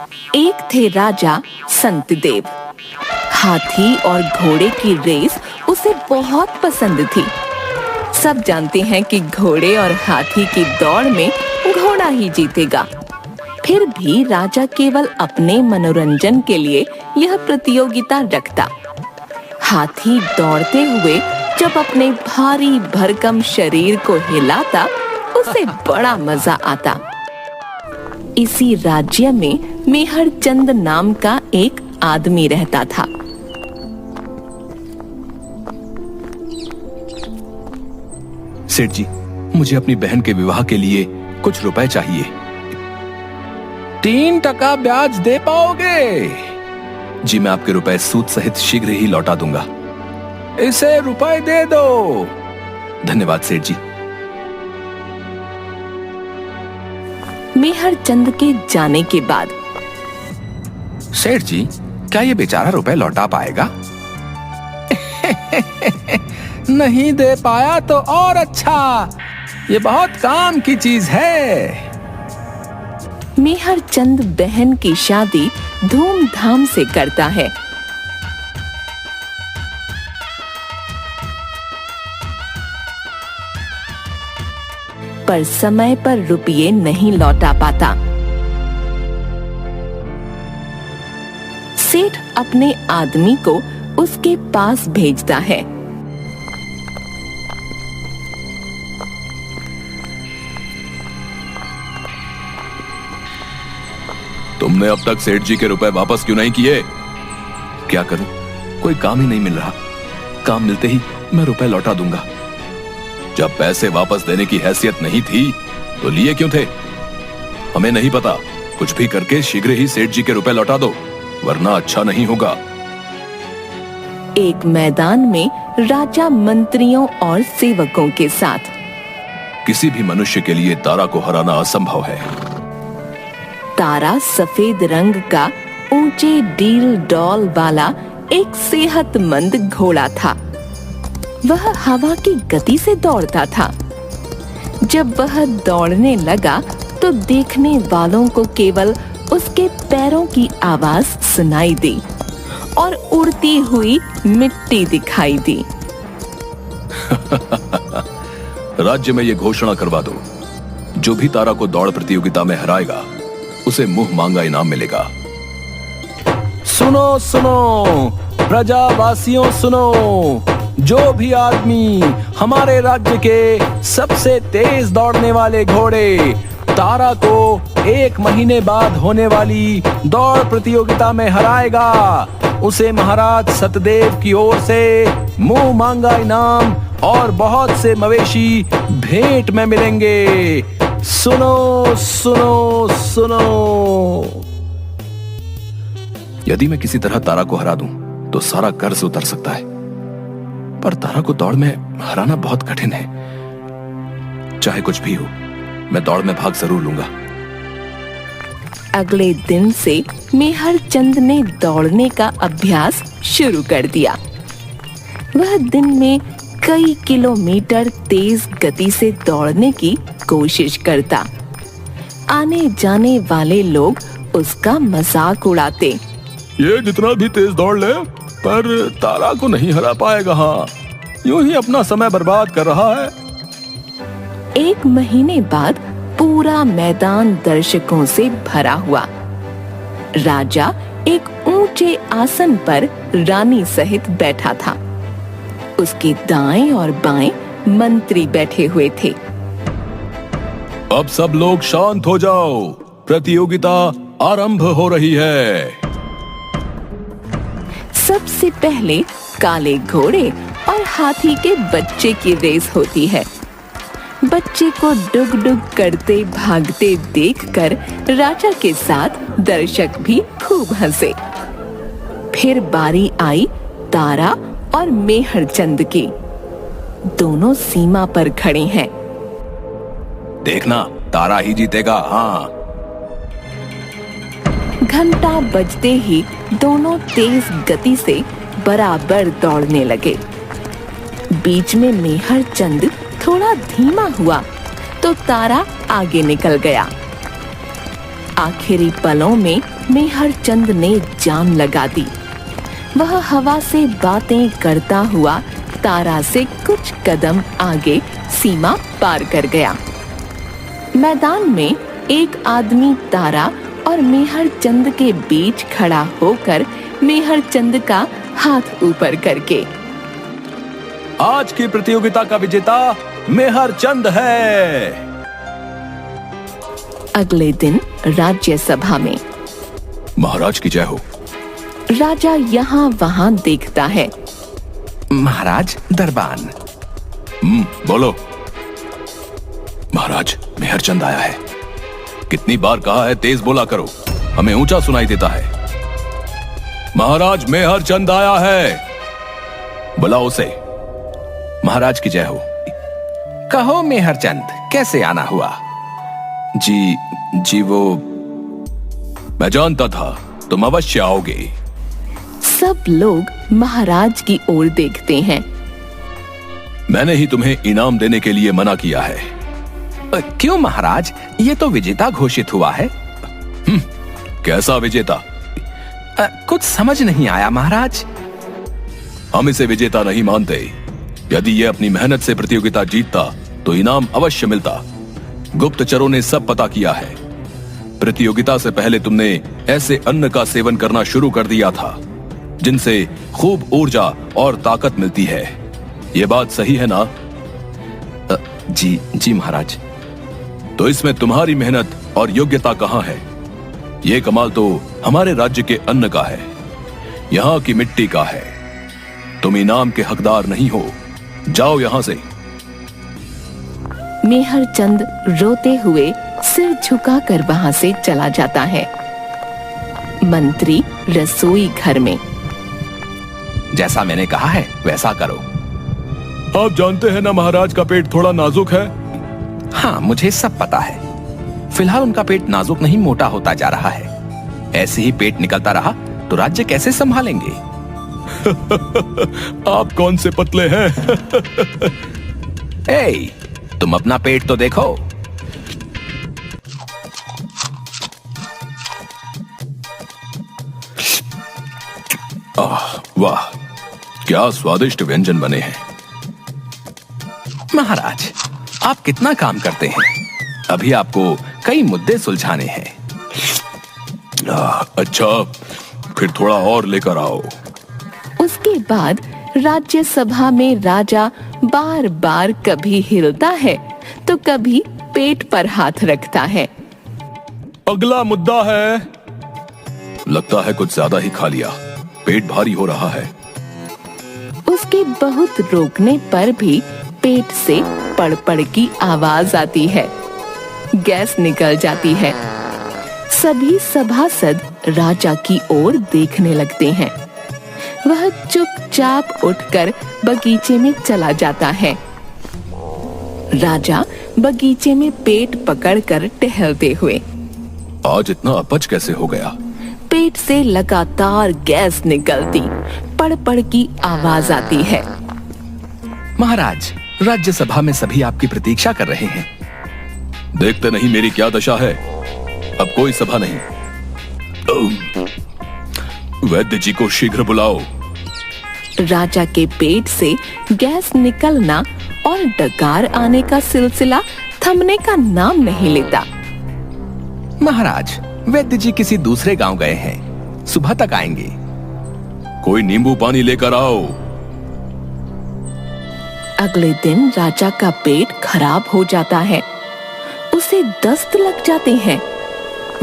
एक थे राजा संतदेव। हाथी और घोड़े की रेस उसे बहुत पसंद थी। सब जानते हैं कि घोड़े और हाथी की दौड़ में घोड़ा ही जीतेगा। फिर भी राजा केवल अपने मनोरंजन के लिए यह प्रतियोगिता रखता। हाथी दौड़ते हुए जब अपने भारी भरकम शरीर को हिलाता, उसे बड़ा मजा आता। इसी राज्य में मेहरचंद नाम का एक आदमी रहता था। सेठ जी, मुझे अपनी बहन के विवाह के लिए कुछ रुपए चाहिए। 3% ब्याज दे पाओगे? जी, मैं आपके रुपए सूद सहित शीघ्र ही लौटा दूंगा। इसे रुपए दे दो। धन्यवाद सेठ जी। मेहरचंद के जाने के बाद सेठ जी, क्या ये बेचारा रुपए लौटा पाएगा? नहीं दे पाया तो और अच्छा, ये बहुत काम की चीज है। मेहरचंद बहन की शादी धूमधाम से करता है। पर समय पर रुपये नहीं लौटा पाता। सेठ अपने आदमी को उसके पास भेजता है। तुमने अब तक सेठ जी के रुपए वापस क्यों नहीं किए? क्या करूं, कोई काम ही नहीं मिल रहा। काम मिलते ही मैं रुपए लौटा दूंगा। जब पैसे वापस देने की हैसियत नहीं थी तो लिए क्यों थे? हमें नहीं पता, कुछ भी करके शीघ्र ही सेठ जी के रुपए लौटा दो, वरना अच्छा नहीं होगा। एक मैदान में राजा मंत्रियों और सेवकों के साथ। किसी भी मनुष्य के लिए तारा को हराना असंभव है। तारा सफेद रंग का ऊंचे डील डॉल वाला एक सेहतमंद घोड़ा था। वह हवा की गति से दौड़ता था। जब वह दौड़ने लगा तो देखने वालों को केवल उसके पैरों की आवाज सुनाई दी और उड़ती हुई मिट्टी दिखाई दी। राज्य में ये घोषणा करवा दो, जो भी तारा को दौड़ प्रतियोगिता में हराएगा उसे मुंह मांगा इनाम मिलेगा। सुनो सुनो प्रजावासियों, सुनो, जो भी आदमी हमारे राज्य के सबसे तेज दौड़ने वाले घोड़े तारा को 1 महीने बाद होने वाली दौड़ प्रतियोगिता में हराएगा, उसे महाराज सतदेव की ओर से मुंह मांगा इनाम और बहुत से मवेशी भेंट में मिलेंगे। सुनो सुनो सुनो। यदि मैं किसी तरह तारा को हरा दूं तो सारा कर्ज उतर सकता है, पर तारा को दौड़ में हराना बहुत कठिन है। चाहे कुछ भी हो, मैं दौड़ में भाग जरूर लूंगा। अगले दिन से मेहरचंद ने दौड़ने का अभ्यास शुरू कर दिया। वह दिन में कई किलोमीटर तेज गति से दौड़ने की कोशिश करता। आने जाने वाले लोग उसका मजाक उड़ाते। ये जितना भी तेज दौड़ ले, पर तारा को नहीं हरा पाएगा। हाँ, यूं ही अपना समय बर्बाद कर रहा है। 1 महीने बाद पूरा मैदान दर्शकों से भरा हुआ। राजा एक ऊंचे आसन पर रानी सहित बैठा था। उसके दाएं और बाएं मंत्री बैठे हुए थे। अब सब लोग शांत हो जाओ, प्रतियोगिता आरंभ हो रही है। सबसे पहले काले घोड़े और हाथी के बच्चे की रेस होती है। बच्चे को डुग डुग करते भागते देखकर राजा के साथ दर्शक भी खूब हंसे। फिर बारी आई तारा और मेहरचंद की। दोनों सीमा पर खड़े हैं। देखना, तारा ही जीतेगा। हाँ। घंटा बजते ही दोनों तेज गति से बराबर दौड़ने लगे। बीच में मेहरचंद थोड़ा धीमा हुआ तो तारा आगे निकल गया। आखिरी पलों में मेहर चंद ने जान लगा दी। वह हवा से बातें करता हुआ तारा से कुछ कदम आगे सीमा पार कर गया। मैदान में एक आदमी तारा और मेहर चंद के बीच खड़ा होकर मेहर चंद का हाथ ऊपर करके, आज की प्रतियोगिता का विजेता मेहर चंद है। अगले दिन राज्यसभा में महाराज की जय हो। राजा यहाँ वहाँ देखता है। महाराज दरबान। बोलो। महाराज मेहर चंद आया है। कितनी बार कहा है तेज बोला करो, हमें ऊंचा सुनाई देता है। महाराज मेहर चंद आया है, बुलाओ उसे। महाराज की जय हो। कहो मेहर चंद, कैसे आना हुआ? जी वो मैं जानता था तुम अवश्य आओगे। सब लोग महाराज की ओर देखते हैं। मैंने ही तुम्हें इनाम देने के लिए मना किया है। क्यों महाराज, ये तो विजेता घोषित हुआ है। कैसा विजेता? कुछ समझ नहीं आया महाराज। हम इसे विजेता नहीं मानते। यदि ये अपनी मेहनत से प्रतियोगिता जीतता तो इनाम अवश्य मिलता। गुप्तचरों ने सब पता किया है। प्रतियोगिता से पहले तुमने ऐसे अन्न का सेवन करना शुरू कर दिया था जिनसे खूब ऊर्जा और ताकत मिलती है। ये बात सही है ना? जी महाराज। तो इसमें तुम्हारी मेहनत और योग्यता कहाँ है? ये कमाल तो हमारे राज्य के अन्न का है, यहाँ की मिट्टी का है। तुम इनाम के हकदार नहीं हो, जाओ यहां से। मेहर चंद रोते हुए सिर झुकाकर वहां से चला जाता है। मंत्री रसोई घर में। जैसा मैंने कहा है वैसा करो। आप जानते हैं ना महाराज का पेट थोड़ा नाजुक है। हाँ, मुझे सब पता है। फिलहाल उनका पेट नाजुक नहीं, मोटा होता जा रहा है। ऐसे ही पेट निकलता रहा तो राज्य कैसे संभालेंगे? आप कौन से पतले हैं? ए, तुम अपना पेट तो देखो। वाह, क्या स्वादिष्ट व्यंजन बने हैं। महाराज, आप कितना काम करते हैं। अभी आपको कई मुद्दे सुलझाने हैं। अच्छा, फिर थोड़ा और लेकर आओ। उसके बाद राज्यसभा में राजा बार बार कभी हिलता है तो कभी पेट पर हाथ रखता है। अगला मुद्दा है। लगता है कुछ ज्यादा ही खा लिया, पेट भारी हो रहा है। उसके बहुत रोकने पर भी पेट से पड़ की आवाज आती है। गैस निकल जाती है। सभी सभासद राजा की ओर देखने लगते हैं। वह चुपचाप उठकर बगीचे में चला जाता है। राजा बगीचे में पेट पकड़कर टहलते हुए। आज इतना अपच कैसे हो गया? पेट से लगातार गैस निकलती, पड़ की आवाज आती है। महाराज, राज्यसभा में सभी आपकी प्रतीक्षा कर रहे हैं। देखते नहीं मेरी क्या दशा है। अब कोई सभा नहीं। वैद्य जी को शीघ्र बुलाओ। राजा के पेट से गैस निकलना और डकार आने का सिलसिला थमने का नाम नहीं लेता। महाराज, वैद्य जी किसी दूसरे गांव गए हैं, सुबह तक आएंगे। कोई नींबू पानी लेकर आओ। अगले दिन राजा का पेट खराब हो जाता है। उसे दस्त लग जाते हैं।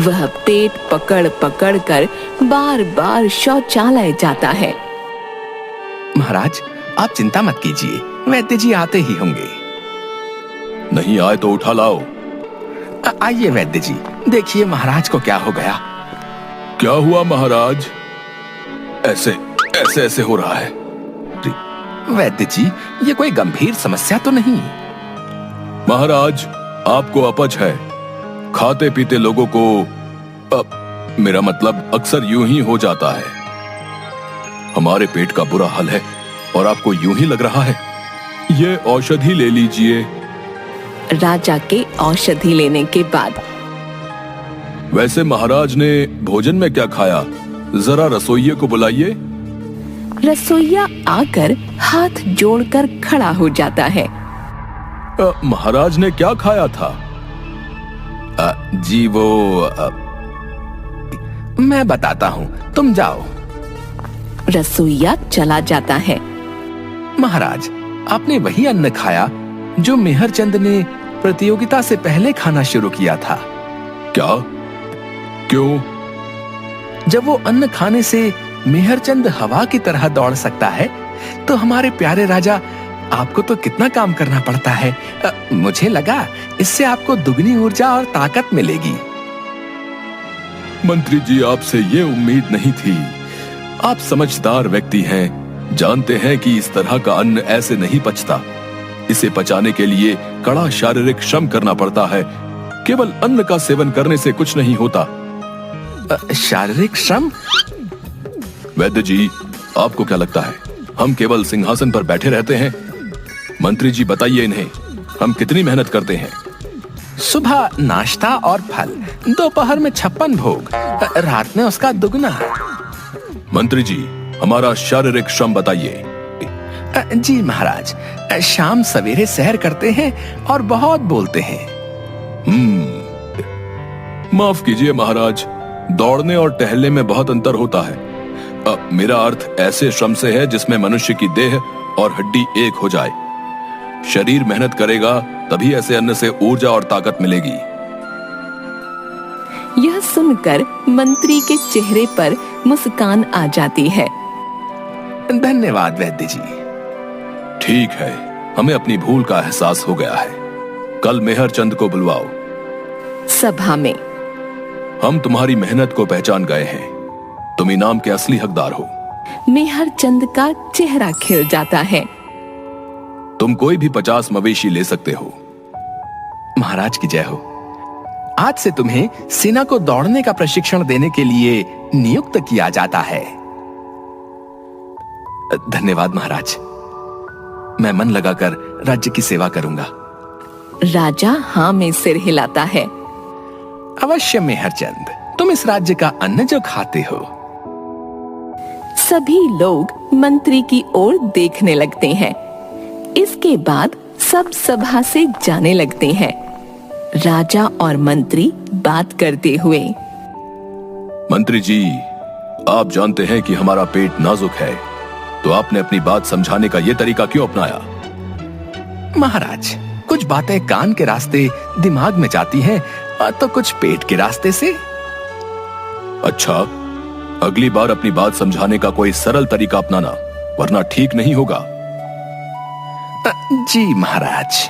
वह पेट पकड़ कर बार बार शौचालय जाता है। महाराज, आप चिंता मत कीजिए, वैद्य जी आते ही होंगे। नहीं आए तो उठा लाओ। आइए वैद्य जी, देखिए महाराज को क्या हो गया। क्या हुआ महाराज? ऐसे ऐसे ऐसे हो रहा है। वैद्य जी, ये कोई गंभीर समस्या तो नहीं? महाराज, आपको अपच है। खाते पीते लोगों को मेरा मतलब अक्सर यूं ही हो जाता है। हमारे पेट का बुरा हाल है और आपको यूं ही लग रहा है। ये औषधि ले लीजिए। राजा के औषधि लेने के बाद वैसे महाराज ने भोजन में क्या खाया? जरा रसोइये को बुलाइए। रसोइया आकर हाथ जोड़कर खड़ा हो जाता है। महाराज ने क्या खाया था? जी वो मैं बताता हूँ, तुम जाओ। रसोइया चला जाता है। महाराज, आपने वही अन्न खाया जो मेहरचंद ने प्रतियोगिता से पहले खाना शुरू किया था। क्या? क्यों? जब वो अन्न खाने से मेहरचंद हवा की तरह दौड़ सकता है, तो हमारे प्यारे राजा, आपको तो कितना काम करना पड़ता है। मुझे लगा इससे आपको दुगनी ऊर्जा और ताकत मिलेगी। मंत्री जी, आपसे ये उम्मीद नहीं थी। आप समझदार व्यक्ति हैं, जानते हैं कि इस तरह का अन्न ऐसे नहीं पचता। इसे पचाने के लिए कड़ा शारीरिक श्रम करना पड़ता है। केवल अन्न का सेवन करने से कुछ नहीं होता। शारीरिक श्रम? वैद्य जी, आपको क्या लगता है हम केवल सिंहासन पर बैठे रहते हैं? मंत्री जी, बताइए इन्हें, हम कितनी मेहनत करते हैं। सुबह नाश्ता और फल, दोपहर में 56 भोग, रात में उसका दुगना। मंत्री जी, हमारा शारीरिक श्रम बताइए। जी महाराज, शाम सवेरे सैर करते हैं और बहुत बोलते हैं। माफ कीजिए महाराज, दौड़ने और टहलने में बहुत अंतर होता है। मेरा अर्थ ऐसे श्रम से है जिसमें मनुष्य की देह और हड्डी एक हो जाए। शरीर मेहनत करेगा तभी ऐसे अन्न से ऊर्जा और ताकत मिलेगी। यह सुनकर मंत्री के चेहरे पर मुस्कान आ जाती है। धन्यवाद वैद्य जी। ठीक है, हमें अपनी भूल का एहसास हो गया है। कल मेहरचंद को बुलवाओ। सभा में हम तुम्हारी मेहनत को पहचान गए हैं। तुम इनाम के असली हकदार हो। मेहरचंद का चेहरा खिल जाता है। तुम कोई भी 50 मवेशी ले सकते हो। महाराज की जय हो। आज से तुम्हें सेना को दौड़ने का प्रशिक्षण देने के लिए नियुक्त किया जाता है। धन्यवाद महाराज, मैं मन लगाकर राज्य की सेवा करूंगा। राजा हाँ में सिर हिलाता है। अवश्य मेहरचंद, तुम इस राज्य का अन्न जो खाते हो। सभी लोग मंत्री की ओर देखने लगते हैं। इसके बाद सब सभा से जाने लगते हैं। राजा और मंत्री बात करते हुए। मंत्री जी, आप जानते हैं कि हमारा पेट नाजुक है, तो आपने अपनी बात समझाने का यह तरीका क्यों अपनाया? महाराज, कुछ बातें कान के रास्ते दिमाग में जाती हैं, तो कुछ पेट के रास्ते से। अच्छा, अगली बार अपनी बात समझाने का कोई सरल तरीका अपनाना, वरना ठीक नहीं होगा। जी महाराज।